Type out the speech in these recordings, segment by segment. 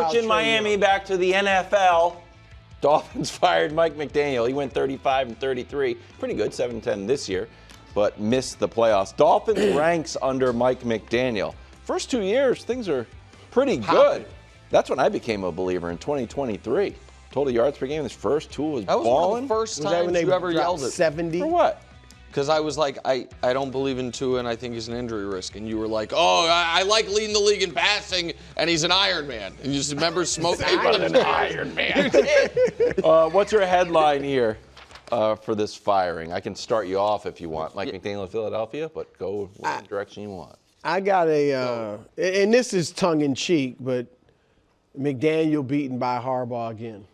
coach in Miami back to the NFL. Dolphins fired Mike McDaniel. He went 35-33. Pretty good, 7-10 this year, but missed the playoffs. Dolphins ranks under Mike McDaniel. First 2 years, things are pretty good. That's when I became a believer in 2023. Total yards per game. This first two was balling. That was one of the first times you ever yelled at 70. For what? Because I was like, I don't believe in Tua, and I think he's an injury risk. And you were like, oh, I like leading the league in passing, and he's an Iron Man. And you just remember smoking. An Iron Man. What's your headline here for this firing? I can start you off if you want. Mike McDaniel of Philadelphia, but go whatever direction you want. I got and this is tongue-in-cheek, but McDaniel beaten by Harbaugh again.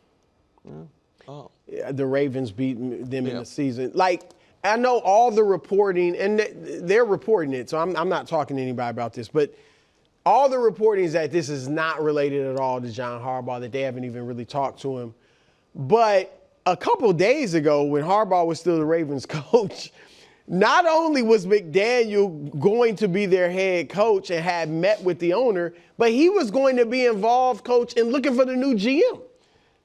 The Ravens beat them in the season. Like, I know all the reporting, and they're reporting it, so I'm not talking to anybody about this, but all the reporting is that this is not related at all to John Harbaugh, that they haven't even really talked to him. But a couple days ago, when Harbaugh was still the Ravens coach, not only was McDaniel going to be their head coach and had met with the owner, but he was going to be involved, coach, in looking for the new GM.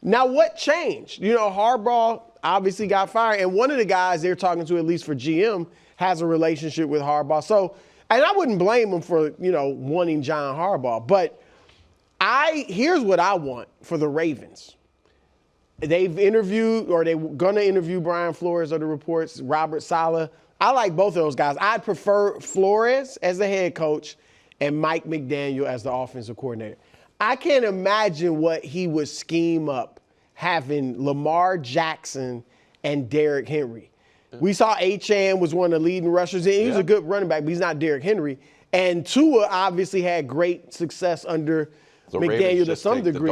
Now, what changed? You know, Harbaugh obviously got fired, and one of the guys they're talking to, at least for GM, has a relationship with Harbaugh. So, and I wouldn't blame him for, wanting John Harbaugh, but here's what I want for the Ravens. They've interviewed, or they're going to interview Brian Flores of the reports, Robert Salah. I like both of those guys. I'd prefer Flores as the head coach and Mike McDaniel as the offensive coordinator. I can't imagine what he would scheme up having Lamar Jackson and Derrick Henry. We saw Achane was one of the leading rushers, and he was a good running back, but he's not Derrick Henry. And Tua obviously had great success under McDaniel to some degree.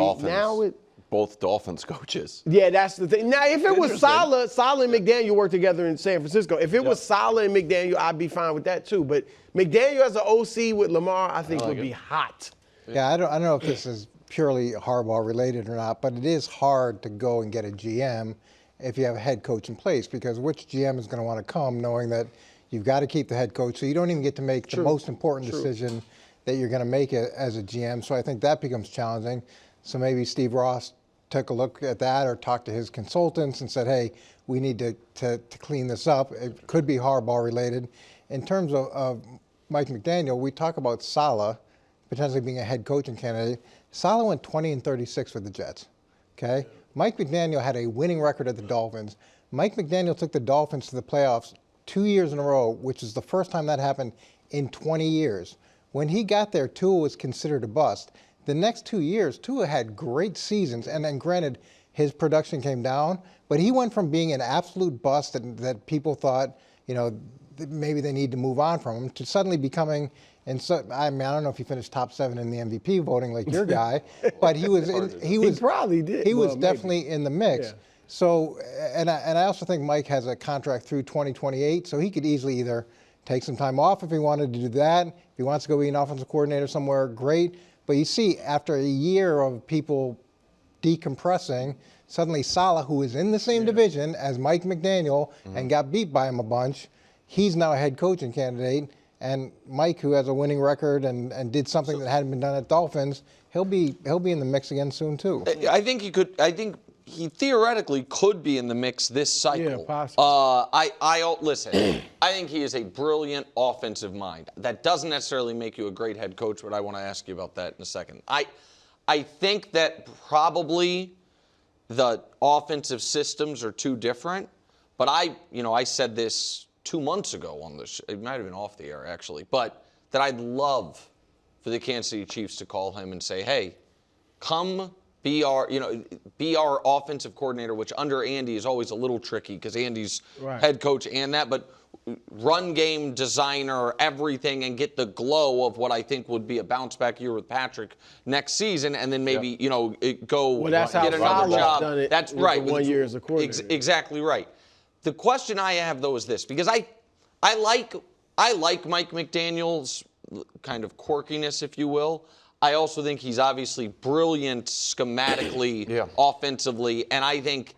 Both Dolphins coaches. Yeah, that's the thing. Now, if it was Salah and McDaniel worked together in San Francisco. If it was Salah and McDaniel, I'd be fine with that too. But McDaniel as an OC with Lamar, I think would be hot. Yeah, I don't know if this is purely Harbaugh related or not, but it is hard to go and get a GM if you have a head coach in place, because which GM is going to want to come knowing that you've got to keep the head coach, so you don't even get to make the most important decision that you're going to make as a GM. So I think that becomes challenging. So maybe Steve Ross took a look at that or talked to his consultants and said, hey, we need to clean this up. It could be Harbaugh related. In terms of Mike McDaniel, we talk about Salah potentially being a head coaching candidate. Salah went 20-36 with the Jets, okay? Mike McDaniel had a winning record at the Dolphins. Mike McDaniel took the Dolphins to the playoffs 2 years in a row, which is the first time that happened in 20 years. When he got there, Tua was considered a bust. The next 2 years, Tua had great seasons, and then granted, his production came down, but he went from being an absolute bust that people thought, that maybe they need to move on from him, to suddenly becoming, I don't know if he finished top 7 in the MVP voting like your guy, but he was probably did. He was definitely in the mix. Yeah. So, and I also think Mike has a contract through 2028, so he could easily either take some time off if he wanted to do that. If he wants to go be an offensive coordinator somewhere, great. But you see, after a year of people decompressing, suddenly Salah, who is in the same division as Mike McDaniel and got beat by him a bunch, he's now a head coaching candidate. And Mike, who has a winning record and did something that hadn't been done at Dolphins, he'll be in the mix again soon too. I think he could. I think he theoretically could be in the mix this cycle. Yeah, possibly. Listen. I think he is a brilliant offensive mind. That doesn't necessarily make you a great head coach, but I want to ask you about that in a second. I think that probably the offensive systems are too different. But I said this 2 months ago on this. It might have been off the air actually, but that I'd love for the Kansas City Chiefs to call him and say, "Hey, come." Be our offensive coordinator, which under Andy is always a little tricky because Andy's head coach and that, but run game designer, everything, and get the glow of what I think would be a bounce back year with Patrick next season, and then maybe go that's get how another job. Done it that's right. 1 year as a coordinator. Exactly right. The question I have though is this, because I like Mike McDaniel's kind of quirkiness, if you will. I also think he's obviously brilliant schematically, offensively, and I think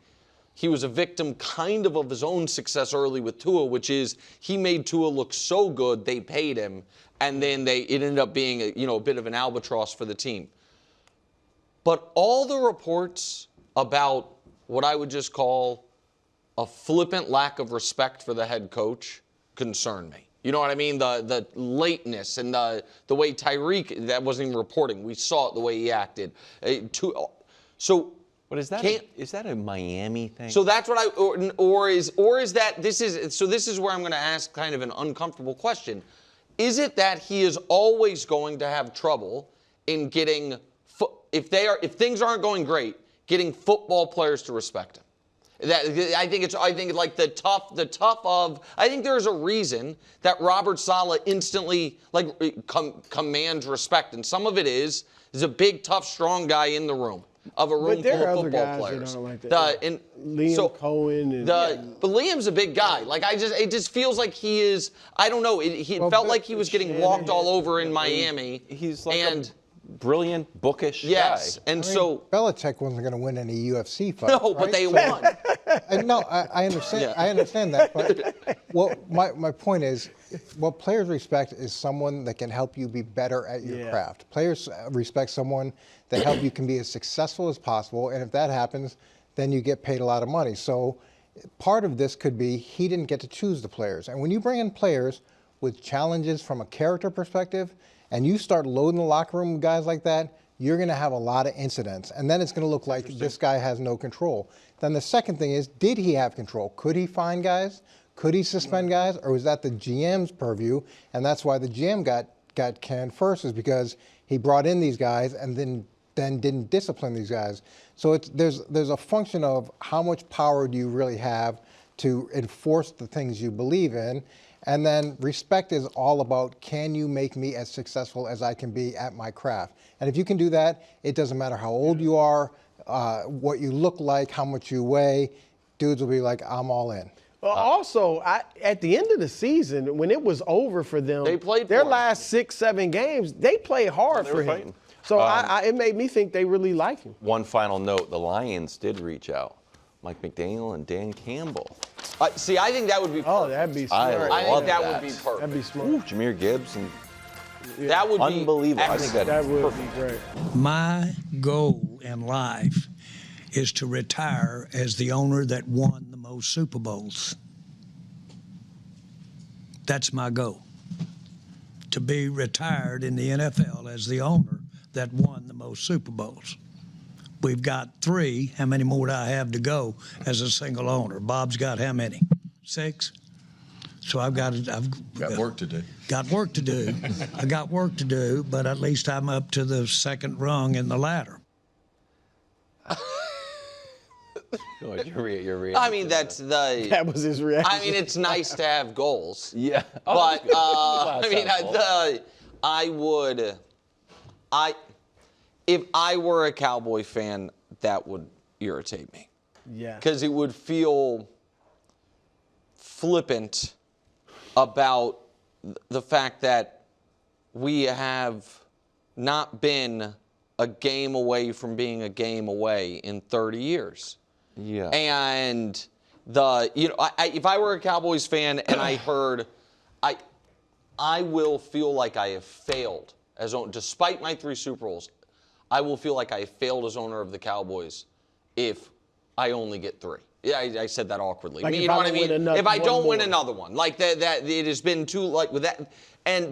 he was a victim kind of his own success early with Tua, which is he made Tua look so good they paid him, and then it ended up being a bit of an albatross for the team. But all the reports about what I would just call a flippant lack of respect for the head coach concern me. You know what I mean? The lateness and the way Tyreek, that wasn't even reporting. We saw it, the way he acted. But is that a Miami thing? So that's what or is that this is where I'm going to ask kind of an uncomfortable question. Is it that he is always going to have trouble in getting, if things aren't going great, getting football players to respect him? I think like the tough of, I think there's a reason that Robert Salah instantly commands respect, and some of it is a big, tough, strong guy in the room of a room full of football players. That like that. Liam Cohen. But Liam's a big guy. It just feels like he is. I don't know. It felt like he was getting walked all over in Miami. He's like a brilliant, bookish guy. And Belichick wasn't going to win any UFC fights. No, but they won. No, I understand. Yeah. I understand that. But my point is, what players respect is someone that can help you be better at your craft. Players respect someone that help you can be as successful as possible, and if that happens, then you get paid a lot of money. So part of this could be he didn't get to choose the players. And when you bring in players with challenges from a character perspective, and you start loading the locker room with guys like that, you're going to have a lot of incidents. And then it's going to look like this guy has no control. Then the second thing is, did he have control? Could he fine guys? Could he suspend guys? Or was that the GM's purview? And that's why the GM got canned first, is because he brought in these guys and then didn't discipline these guys. So there's a function of how much power do you really have to enforce the things you believe in. And then respect is all about, can you make me as successful as I can be at my craft? And if you can do that, it doesn't matter how old you are, what you look like, how much you weigh, dudes will be like, I'm all in. Well, also, at the end of the season, when it was over for them, they played their last 6-7 games, they played hard for him. Fighting. So it made me think they really like him. One final note, the Lions did reach out. Mike McDaniel and Dan Campbell. I think that would be perfect. Oh, that'd be smart. I think that would be perfect. That'd be smart. Ooh, Jahmyr Gibbs and that would be unbelievable. I think that would be great. My goal in life is to retire as the owner that won the most Super Bowls. That's my goal. To be retired in the NFL as the owner that won the most Super Bowls. We've got 3. How many more do I have to go as a single owner? Bob's got how many? 6? So I've got work to do. Got work to do. I got work to do, but at least I'm up to the second rung in the ladder. your reaction. I mean, that was his reaction. I mean, it's nice to have goals. Yeah. But if I were a Cowboy fan, that would irritate me. Yeah. Because it would feel flippant about the fact that we have not been a game away from being a game away in 30 years. Yeah. And if I were a Cowboys fan and I heard, I will feel like I have failed despite my 3 Super Bowls. I will feel like I failed as owner of the Cowboys if I only get 3. Yeah, I said that awkwardly. Like you know what I mean? If I don't win another one, like that, it has been too with that.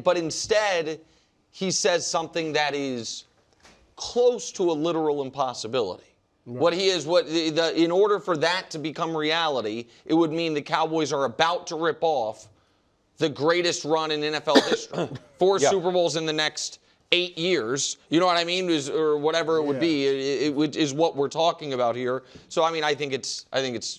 But instead, he says something that is close to a literal impossibility. Right. In order for that to become reality, it would mean the Cowboys are about to rip off the greatest run in NFL history. 4 Super Bowls in the next 8 years, you know what I mean, or whatever it would be, is what we're talking about here. So I mean, I think it's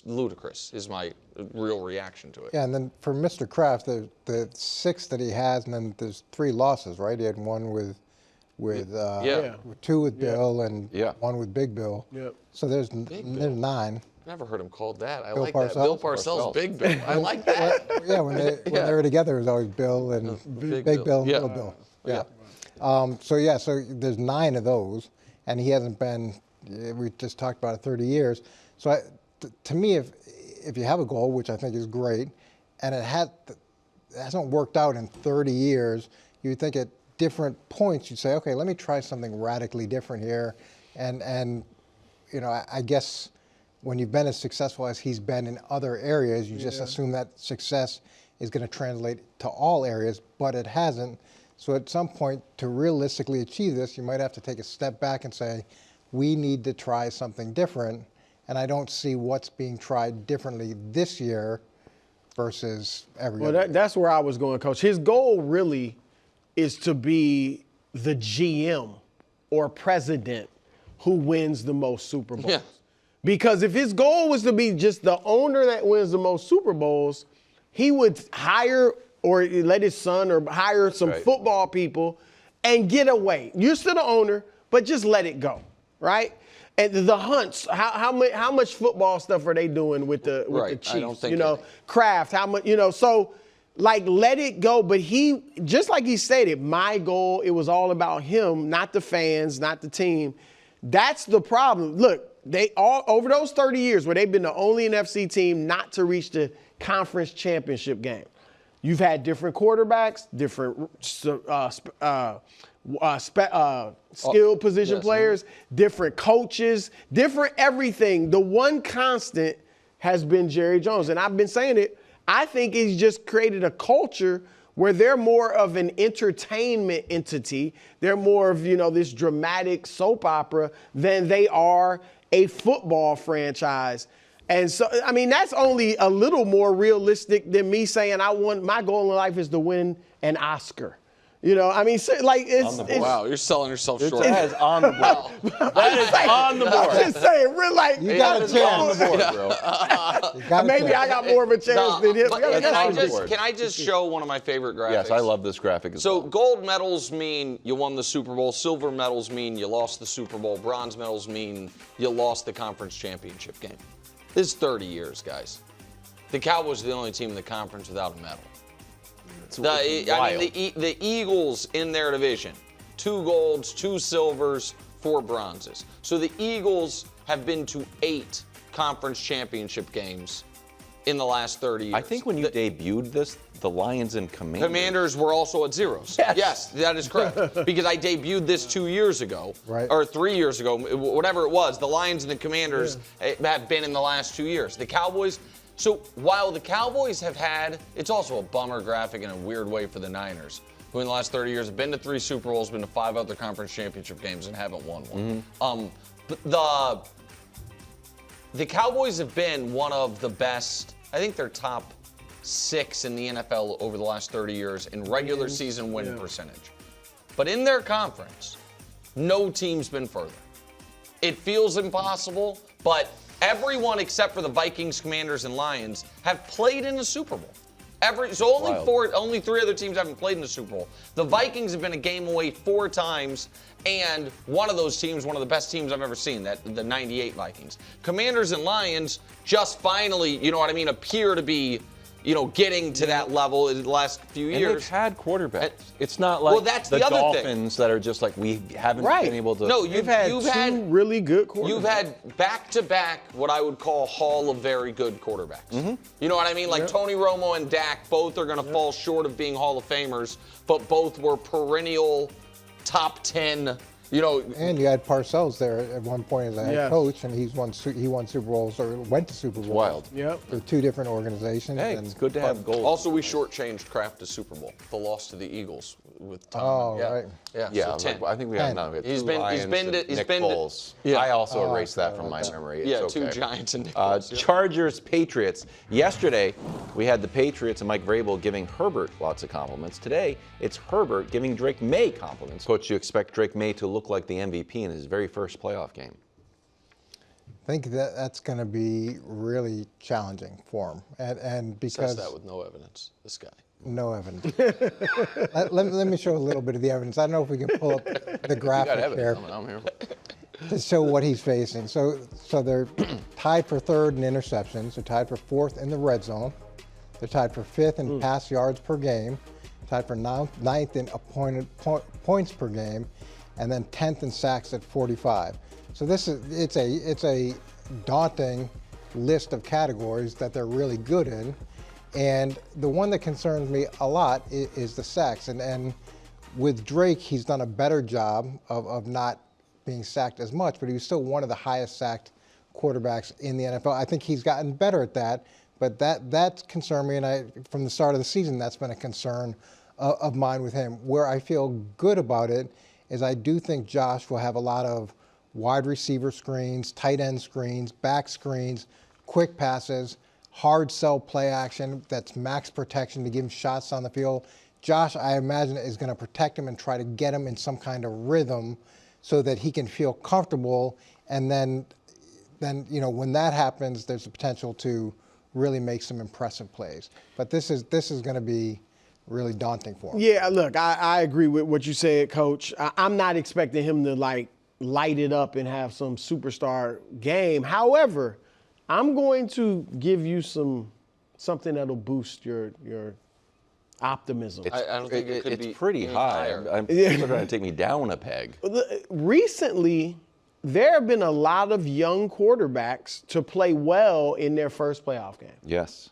ludicrous. Is my real reaction to it. Yeah, and then for Mr. Kraft, the 6 that he has, and then there's 3 losses, right? He had 1 with 2 with Bill and 1 with Big Bill. Yep. So there's 9. Never heard him called that. I Bill like Parcells. that. Bill Parcells, Big Bill. I like that. Yeah, when they were together, it was always Bill and Big Bill and Little Bill. Yeah. So there's 9 of those, and he hasn't been. We just talked about it, 30 years. So to me, if you have a goal, which I think is great, and it hasn't worked out in 30 years, you would think at different points you'd say, okay, let me try something radically different here. And you know, I guess when you've been as successful as he's been in other areas, you just assume that success is going to translate to all areas, but it hasn't. So at some point, to realistically achieve this, you might have to take a step back and say, we need to try something different. And I don't see what's being tried differently this year versus every other year. That's where I was going, Coach. His goal really is to be the GM or president who wins the most Super Bowls. Yeah. Because if his goal was to be just the owner that wins the most Super Bowls, he would hire or let his son or hire some football people and get away. You're still the owner, but just let it go, right? And the Hunts, how much football stuff are they doing with the Chiefs? I don't think you know, any. Kraft, how much, you know, so like let it go. But he, just like he stated, my goal, it was all about him, not the fans, not the team. That's the problem. Look, they all over those 30 years where they've been the only NFC team not to reach the conference championship game. You've had different quarterbacks, different skill position players, different coaches, different everything. The one constant has been Jerry Jones. And I've been saying it, I think he's just created a culture where they're more of an entertainment entity. They're more of, you know, this dramatic soap opera than they are a football franchise. And so, I mean, that's only a little more realistic than me saying my goal in life is to win an Oscar. You know, I mean, like it's wow, you're selling yourself short. That is on the board. That is on the board. I'm just saying, real like You got a chance. On the board, bro. maybe I got more of a chance than him. But can I just show one of my favorite graphics? Yes, I love this graphic as well. So gold medals mean you won the Super Bowl. Silver medals mean you lost the Super Bowl. Bronze medals mean you lost the conference championship game. This is 30 years, guys. The Cowboys are the only team in the conference without a medal. The Eagles in their division, 2 golds, 2 silvers, 4 bronzes. So the Eagles have been to 8 conference championship games in the last 30 years. I think when you debuted this, the Lions and Commanders were also at zeros. Yes, that is correct. Because I debuted this 2 years ago, or 3 years ago, whatever it was. The Lions and the Commanders have been in the last 2 years. The Cowboys. So while the Cowboys have had, it's also a bummer graphic in a weird way for the Niners, who in the last 30 years have been to 3 Super Bowls, been to 5 other conference championship games, and haven't won one. But the Cowboys have been one of the best. I think they're top 6 in the NFL over the last 30 years in regular season win percentage. But in their conference, no team's been further. It feels impossible, but everyone except for the Vikings, Commanders, and Lions have played in the Super Bowl. Only 3 other teams haven't played in the Super Bowl. The Vikings have been a game away 4 times, and one of those teams, one of the best teams I've ever seen, the 98 Vikings. Commanders and Lions just finally, you know what I mean, appear to be, you know, getting to that level in the last few years. And they've had quarterbacks. It's not like that's the the other Dolphins that are just like, we haven't been able to. No, you've had 2 really good quarterbacks. You've had back-to-back what I would call Hall of very good quarterbacks. You know what I mean? Like Tony Romo and Dak, both are going to fall short of being Hall of Famers, but both were perennial top 10. You know, and you had Parcells there at one point as a head coach, and he won Super Bowls or went to Super Bowls. Wild. For 2 different organizations. Hey, it's good to have gold. Also, we shortchanged Kraft to Super Bowl. The loss to the Eagles with Tom. Right. Yeah. So 10. I think we have none of it. He's been Nick Foles. Yeah. I also erased that from my memory. Yeah, it's okay. 2 Giants and Nick Foles. Chargers, Patriots. Yesterday, we had the Patriots and Mike Vrabel giving Herbert lots of compliments. Today, it's Herbert giving Drake Maye compliments. Coach, you expect Drake Maye to look like the MVP in his very first playoff game? I think that's going to be really challenging for him, and because Says that with no evidence. This guy. No evidence. let me show a little bit of the evidence. I don't know if we can pull up the graphic here I'm here. to show what he's facing. So they're tied for 3rd in interceptions. They're tied for 4th in the red zone. They're tied for 5th in pass yards per game. Tied for 9th in appointed points per game, and then 10th in sacks at 45. So it's a daunting list of categories that they're really good in. And the one that concerns me a lot is the sacks. And with Drake, he's done a better job of not being sacked as much, but he was still one of the highest sacked quarterbacks in the NFL. I think he's gotten better at that, but that concerned me, and from the start of the season, that's been a concern of mine with him. Where I feel good about it is I do think Josh will have a lot of wide receiver screens, tight end screens, back screens, quick passes, hard sell play action that's max protection to give him shots on the field. Josh, I imagine, is going to protect him and try to get him in some kind of rhythm so that he can feel comfortable. And then when that happens, there's the potential to really make some impressive plays. But this is going to be really daunting for him. Yeah, look, I agree with what you said, Coach. I'm not expecting him to light it up and have some superstar game. However, I'm going to give you something that'll boost your optimism. I don't think it could be pretty high. higher. People are trying to take me down a peg. Recently, there have been a lot of young quarterbacks to play well in their first playoff game. Yes.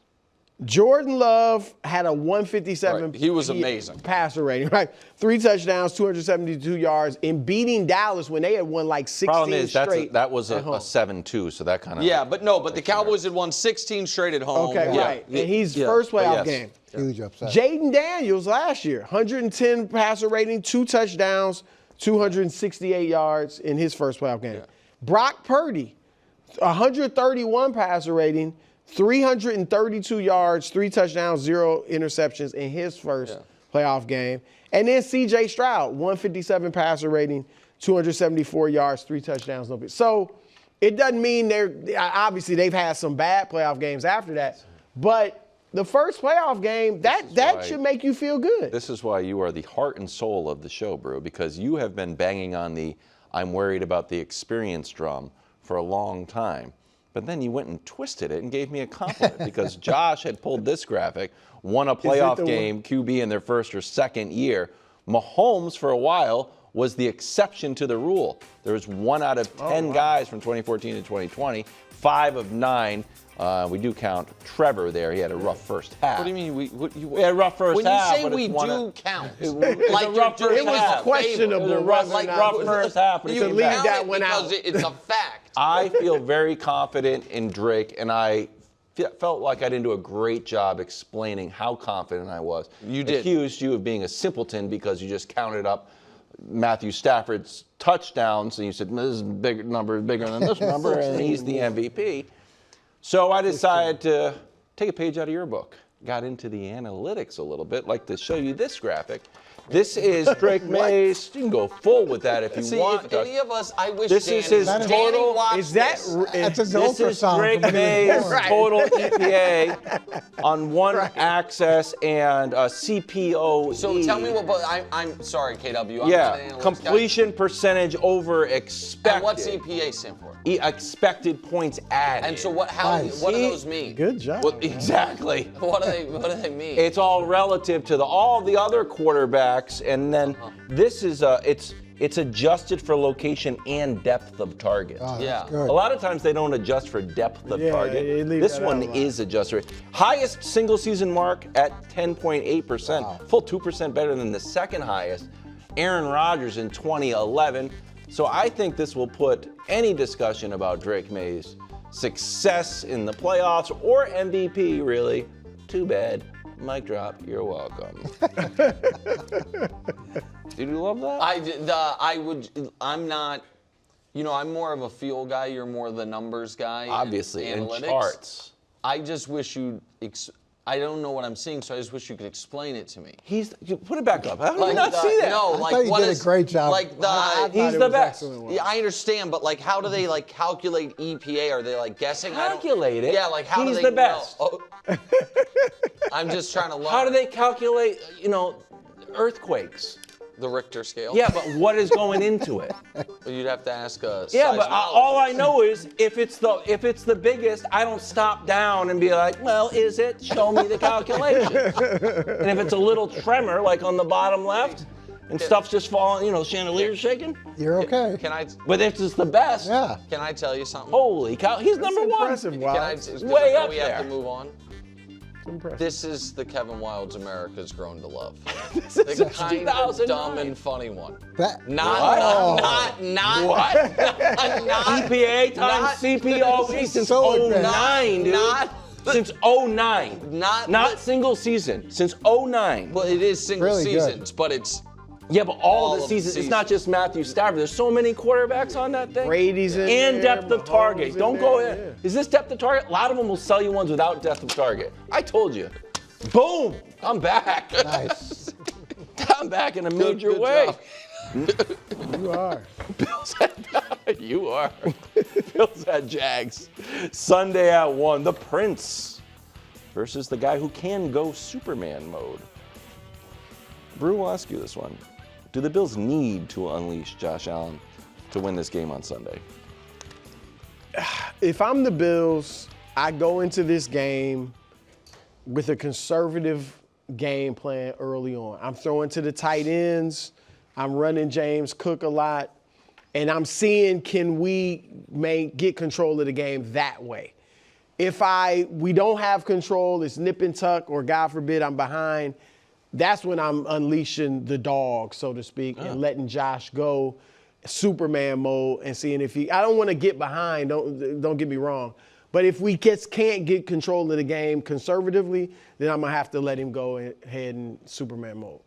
Jordan Love had a 157 Right. He was amazing. passer rating, right? 3 touchdowns, 272 yards in beating Dallas when they had won 16 Problem is straight. that was a at home. 7-2, so that kind of Yeah, but the Cowboys had won 16 straight at home. Okay, Yeah. right. And he's first playoff yes. game. Huge upset. Jaden Daniels last year, 110 passer rating, 2 touchdowns, 268 yards in his first playoff game. Yeah. Brock Purdy, 131 passer rating, 332 yards, 3 touchdowns, 0 interceptions in his first playoff game. And then C.J. Stroud, 157 passer rating, 274 yards, 3 touchdowns, no. So it doesn't mean obviously they've had some bad playoff games after that, but the first playoff game, that should make you feel good. This is why you are the heart and soul of the show, Brew, because you have been banging on the I'm worried about the experience drum for a long time. But then you went and twisted it and gave me a compliment because Josh had pulled this graphic, won a playoff game, QB in their first or second year. Mahomes, for a while, was the exception to the rule. There was 1 out of 10 guys from 2014 to 2020, 5 of 9. We do count Trevor there. He had a rough first half. What do you mean? We had a rough first half. When you say we do count, like rough you're doing first half. us a Questionable, favor. Russ, Like rough first half, but you he came leave back. that count it one because out. it's a fact. I feel very confident in Drake, and I felt like I didn't do a great job explaining how confident I was. You did. Accused you of being a simpleton because you just counted up Matthew Stafford's touchdowns, and you said, this number is bigger than this number, and he's the MVP. So I decided to take a page out of your book. Got into the analytics a little bit, like to show you this graphic. This is Drake Maye's. You can go full with that if you want. If any of us, I wish This Danny, is his Danny total- watched Is that this. That's his This is ultrasound Drake from when he was Maye's born. Right. total EPA on one axis and CPOE. So tell me what. But I'm sorry, KW. I'm not an Yeah, analyst completion percentage over guy. expected. And what's EPA stand for? Expected points added. And so what? Nice. What do See? those mean? Good job. Well, exactly. What do they mean? It's all relative to all the other quarterbacks, and then this is it's adjusted for location and depth of target. Oh, that's Yeah. good. A lot of times they don't adjust for depth of Yeah, they target. leave This that one out a lot. is adjusted. Highest single season mark at 10.8%, full 2% better than the second highest, Aaron Rodgers in 2011. So I think this will put any discussion about Drake Maye's success in the playoffs or MVP really to bed. Mic drop. You're welcome. Did you love that? I'm not. I'm more of a feel guy. You're more the numbers guy. Obviously, and in analytics. charts. I just wish you. I don't know what I'm seeing, so I just wish you could explain it to me. You put it back up. How did you not see that? No, I like thought you what did a is great job. Like the. I thought He's it the was best. excellent. Yeah, I understand, but like, how do they like calculate EPA? Are they like guessing? Calculate it. Yeah, like how He's do they the best. know? Oh. I'm just trying to learn. How do they calculate, earthquakes? The Richter scale? Yeah, but what is going into it? You'd have to ask a. Yeah, but all I know is if it's the biggest, I don't stop down and be like, well, is it? Show me the calculation. And if it's a little tremor, like on the bottom left, and stuff's just falling, chandelier's shaking. You're okay. Can I? But if it's the best, Yeah. Can I tell you something? holy cow, he's number one. Impressive, Can I? Wow. Because Way I know up we have to there. move on. impressive. This is the Kevin Wilde's America's Grown to Love. This is The kind of 2009. dumb and funny one. That- Not EPA times CPOE since So 09, dude. not- Since 09. Not single season. Since 09. Well, it is single Really good. seasons, but it's Yeah, but all All the of the seasons. It's not just Matthew Stafford. There's so many quarterbacks on that thing. Brady's in and there, depth of Mahomes target. in Don't go there, in. yeah. Is this depth of target? A lot of them will sell you ones without depth of target. I told you. Boom! I'm back. Nice. I'm back in a major good way. job. You are. You are. Bills at Jags. Sunday at 1. The Prince versus the guy who can go Superman mode. Brew will ask you this one. Do the Bills need to unleash Josh Allen to win this game on Sunday? If I'm the Bills, I go into this game with a conservative game plan early on. I'm throwing to the tight ends. I'm running James Cook a lot. And I'm seeing, can we get control of the game that way? If we don't have control, it's nip and tuck, or God forbid I'm behind, that's when I'm unleashing the dog, so to speak, and letting Josh go Superman mode and seeing if I don't want to get behind, don't get me wrong. But if we can't get control of the game conservatively, then I'm going to have to let him go ahead in Superman mode.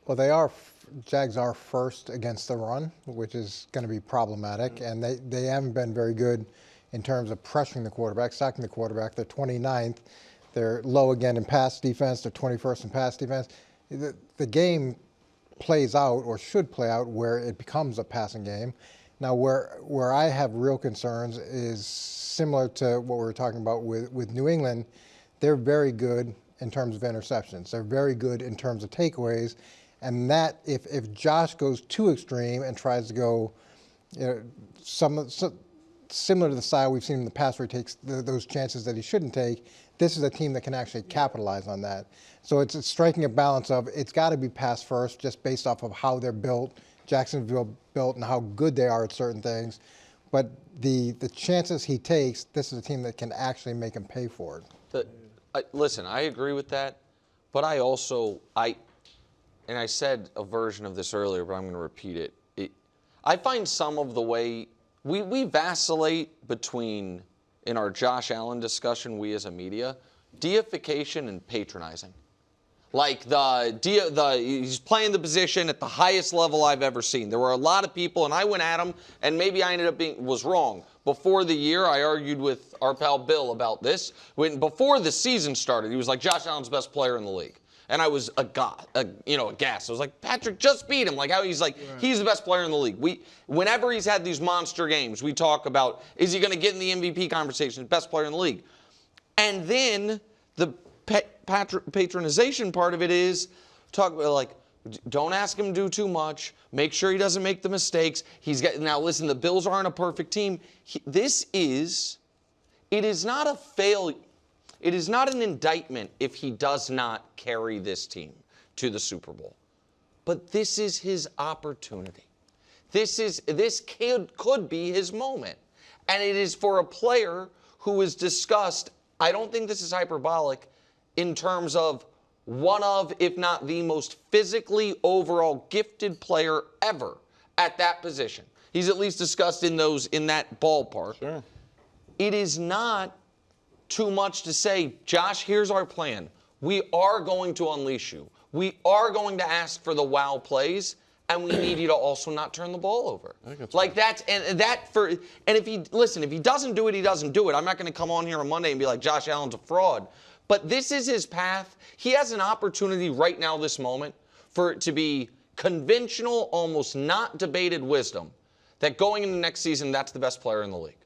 Well, Jags are first against the run, which is going to be problematic, and they haven't been very good in terms of pressuring the quarterback, sacking the quarterback. They're 29th. They're low again in pass defense. They're 21st in pass defense. The game plays out, or should play out, where it becomes a passing game. Now, where I have real concerns is similar to what we were talking about with New England. They're very good in terms of interceptions. They're very good in terms of takeaways. And that, if Josh goes too extreme and tries to go, similar to the style we've seen in the past where he takes those chances that he shouldn't take, this is a team that can actually capitalize on that. So it's striking a balance of, it's got to be pass first just based off of how they're built, Jacksonville built, and how good they are at certain things. But the chances he takes, this is a team that can actually make him pay for it. Listen, I agree with that, but I also, and I said a version of this earlier, but I'm going to repeat it. I find some of the way we vacillate between, in our Josh Allen discussion, we as a media, deification and patronizing. Like he's playing the position at the highest level I've ever seen. There were a lot of people, and I went at him, and maybe I ended up was wrong. Before the year, I argued with our pal Bill about this. Before the season started, he was like, Josh Allen's the best player in the league. And I was aghast. I was like, Patrick just beat him. Like how he's like, he's the best player in the league. Whenever he's had these monster games, we talk about, is he going to get in the MVP conversation, best player in the league? And then the patronization part of it is talk about like, don't ask him to do too much. Make sure he doesn't make the mistakes. Now listen, the Bills aren't a perfect team. It is not a failure. It is not an indictment if he does not carry this team to the Super Bowl. But this is his opportunity. This could be his moment. And it is for a player who is discussed, I don't think this is hyperbolic, in terms of one of, if not the most physically overall gifted player ever at that position. He's at least discussed in that ballpark. Sure. It is not too much to say, Josh, here's our plan. We are going to unleash you. We are going to ask for the wow plays, and we need you to also not turn the ball over. Like that's if he doesn't do it, he doesn't do it. I'm not going to come on here on Monday and be like, Josh Allen's a fraud. But this is his path. He has an opportunity right now, this moment, for it to be conventional, almost not debated wisdom that going into next season, that's the best player in the league.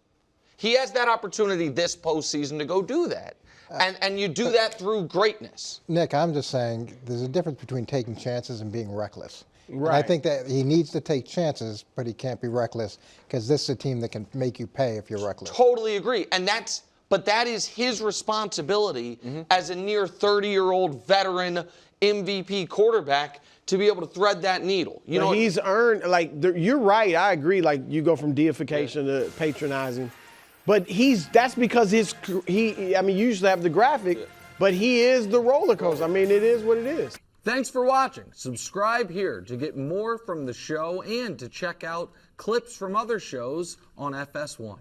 He has that opportunity this postseason to go do that. And you do that through greatness. Nick, I'm just saying there's a difference between taking chances and being reckless. Right. And I think that he needs to take chances, but he can't be reckless because this is a team that can make you pay if you're reckless. Totally agree. But that is his responsibility as a near 30-year-old veteran MVP quarterback to be able to thread that needle. He's earned, you're right, I agree, you go from deification to patronizing. But that's because you usually have the graphic. But he is the roller coaster. I mean, it is what it is. Thanks for watching. Subscribe here to get more from the show and to check out clips from other shows on FS1.